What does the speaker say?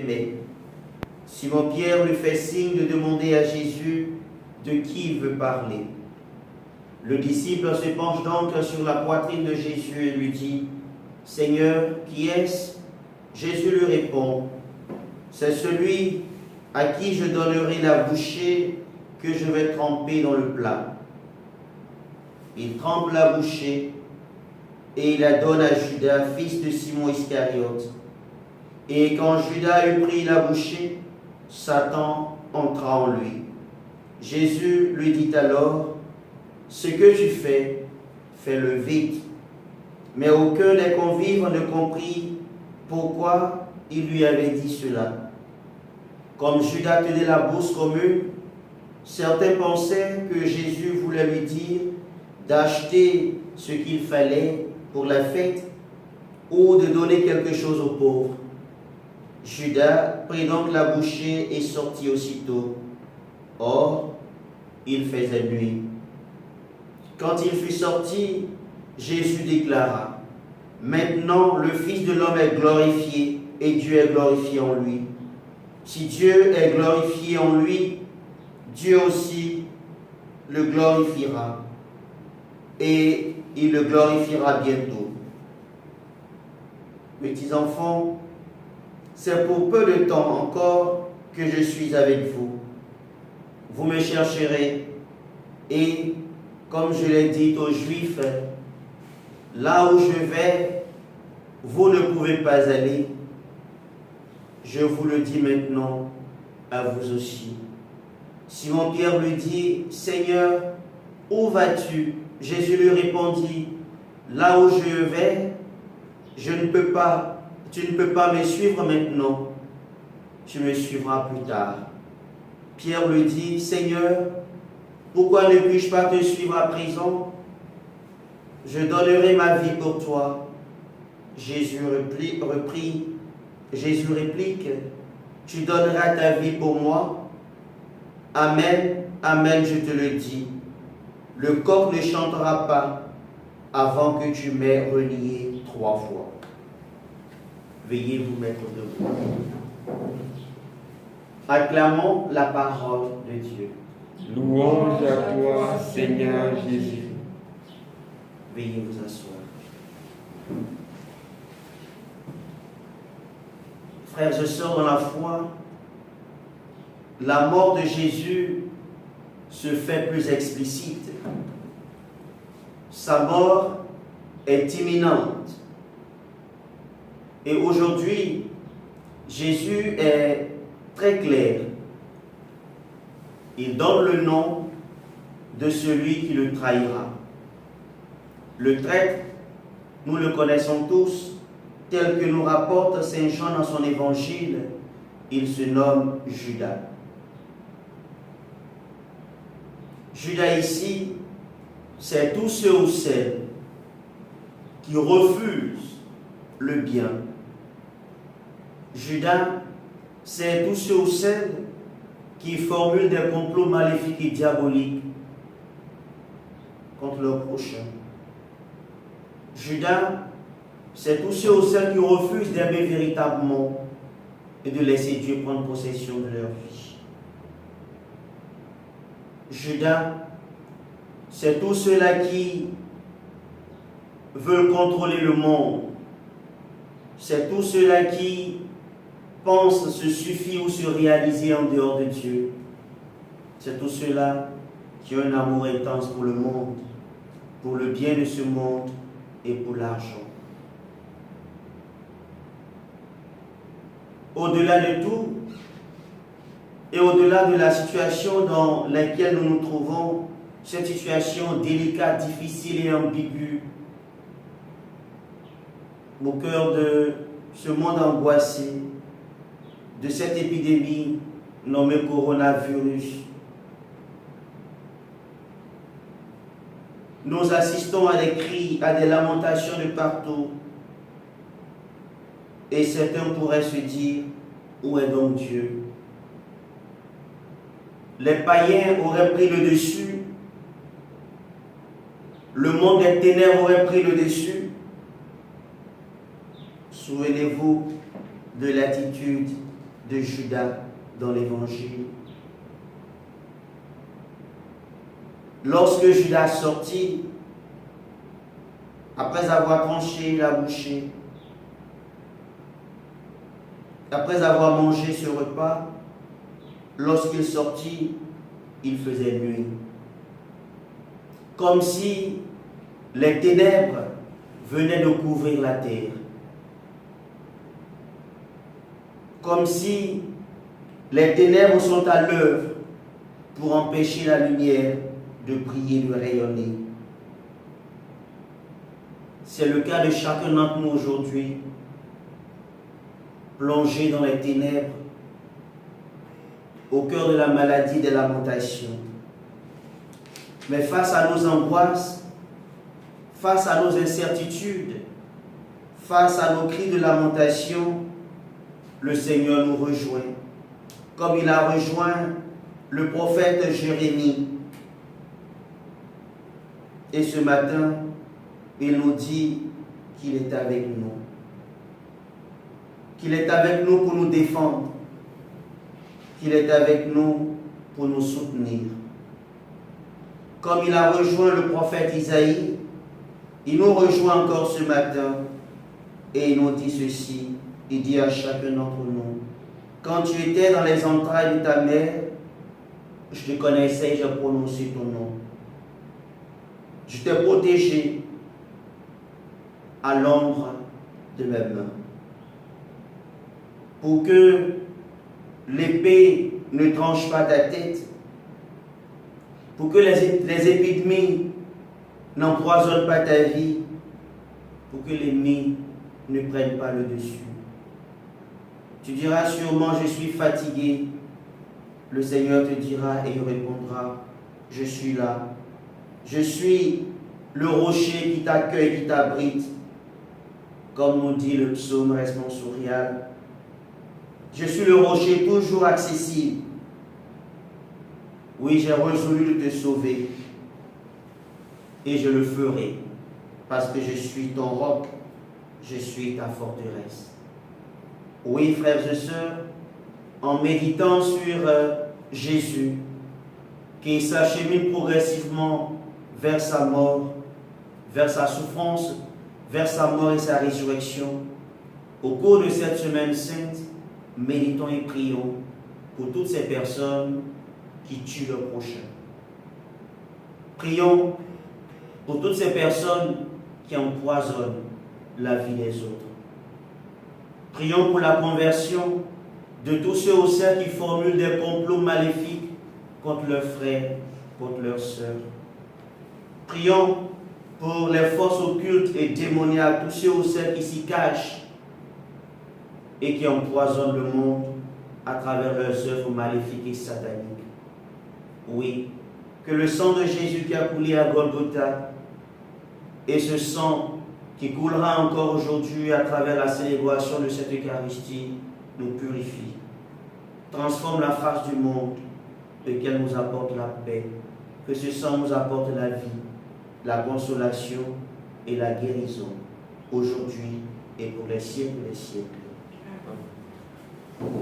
aimait. Simon-Pierre lui fait signe de demander à Jésus de qui il veut parler. Le disciple se penche donc sur la poitrine de Jésus et lui dit, « Seigneur, qui est-ce » Jésus lui répond, « C'est celui à qui je donnerai la bouchée que je vais tremper dans le plat. » Il trempe la bouchée et il la donne à Judas, fils de Simon Iscariote. Et quand Judas eut pris la bouchée, Satan entra en lui. Jésus lui dit alors, « Ce que tu fais, fais-le vite. » Mais aucun des convives ne comprit pourquoi il lui avait dit cela. Comme Judas tenait la bourse commune, certains pensaient que Jésus voulait lui dire d'acheter ce qu'il fallait pour la fête ou de donner quelque chose aux pauvres. Judas prit donc la bouchée et sortit aussitôt. Or, il faisait nuit. Quand il fut sorti, Jésus déclara, « Maintenant le Fils de l'homme est glorifié et Dieu est glorifié en lui. Si Dieu est glorifié en lui, Dieu aussi le glorifiera et il le glorifiera bientôt. » Petits enfants, c'est pour peu de temps encore que je suis avec vous. Vous me chercherez et, comme je l'ai dit aux Juifs, là où je vais, vous ne pouvez pas aller. Je vous le dis maintenant à vous aussi. Simon-Pierre lui dit, « Seigneur, où vas-tu » Jésus lui répondit, « Là où je vais, tu ne peux pas me suivre maintenant. Tu me suivras plus tard. » Pierre lui dit, « Seigneur, pourquoi ne puis-je pas te suivre à présent? Je donnerai ma vie pour toi. » Jésus réplique, « Tu donneras ta vie pour moi? Amen, amen, je te le dis. Le coq ne chantera pas avant que tu m'aies renié 3 fois. » Veuillez vous mettre debout. Acclamons la parole de Dieu. Louange à toi, Seigneur Jésus. Veuillez vous asseoir. Frères et sœurs dans la foi, la mort de Jésus se fait plus explicite. Sa mort est imminente. Et aujourd'hui, Jésus est très clair. Il donne le nom de celui qui le trahira. Le traître, nous le connaissons tous, tel que nous rapporte Saint Jean dans son évangile, il se nomme Judas. Judas ici, c'est tous ceux ou celles qui refusent le bien. Judas, c'est tous ceux ou celles qui formulent des complots maléfiques et diaboliques contre leur prochain. Judas, c'est tous ceux ou celles qui refusent d'aimer véritablement et de laisser Dieu prendre possession de leur vie. Judas, c'est tous ceux-là qui veulent contrôler le monde. C'est tous ceux-là qui pensent se suffire ou se réaliser en dehors de Dieu. C'est tous ceux-là qui ont un amour intense pour le monde, pour le bien de ce monde et pour l'argent. Au-delà de tout, et au-delà de la situation dans laquelle nous nous trouvons, cette situation délicate, difficile et ambiguë, au cœur de ce monde angoissé, de cette épidémie nommée coronavirus, nous assistons à des cris, à des lamentations de partout. Et certains pourraient se dire, où est donc Dieu? Les païens auraient pris le dessus. Le monde des ténèbres aurait pris le dessus. Souvenez-vous de l'attitude de Judas dans l'Évangile. Lorsque Judas sortit, après avoir tranché la bouchée, après avoir mangé ce repas, lorsqu'il sortit, il faisait nuit. Comme si les ténèbres venaient de couvrir la terre. Comme si les ténèbres sont à l'œuvre pour empêcher la lumière de briller, de rayonner. C'est le cas de chacun d'entre nous aujourd'hui, plongé dans les ténèbres, au cœur de la maladie des lamentations. Mais face à nos angoisses, face à nos incertitudes, face à nos cris de lamentation, le Seigneur nous rejoint, comme il a rejoint le prophète Jérémie. Et ce matin, il nous dit qu'il est avec nous. Qu'il est avec nous pour nous défendre. Qu'il est avec nous pour nous soutenir. Comme il a rejoint le prophète Isaïe, il nous rejoint encore ce matin et il nous dit ceci. Il dit à chacun d'entre nous, quand tu étais dans les entrailles de ta mère, je te connaissais et j'ai prononcé ton nom. Je t'ai protégé à l'ombre de mes mains. Pour que l'épée ne tranche pas ta tête, pour que les épidémies n'empoisonnent pas ta vie, pour que l'ennemi ne prenne pas le dessus. Tu diras sûrement, je suis fatigué. Le Seigneur te dira et il répondra, je suis là. Je suis le rocher qui t'accueille, qui t'abrite. Comme nous dit le psaume responsorial. Je suis le rocher toujours accessible. Oui, j'ai résolu de te sauver. Et je le ferai. Parce que je suis ton roc. Je suis ta forteresse. Oui, frères et sœurs, en méditant sur Jésus, qui s'achemine progressivement vers sa mort, vers sa souffrance, vers sa mort et sa résurrection, au cours de cette semaine sainte, méditons et prions pour toutes ces personnes qui tuent leur prochain. Prions pour toutes ces personnes qui empoisonnent la vie des autres. Prions pour la conversion de tous ceux ou celles qui formulent des complots maléfiques contre leurs frères, contre leurs sœurs. Prions pour les forces occultes et démoniaques, tous ceux ou celles qui s'y cachent et qui empoisonnent le monde à travers leurs œuvres maléfiques et sataniques. Oui, que le sang de Jésus qui a coulé à Golgotha et ce sang qui coulera encore aujourd'hui à travers la célébration de cette Eucharistie nous purifie, transforme la face du monde et qu'elle nous apporte la paix, que ce sang nous apporte la vie, la consolation et la guérison, aujourd'hui et pour les siècles des siècles. Amen.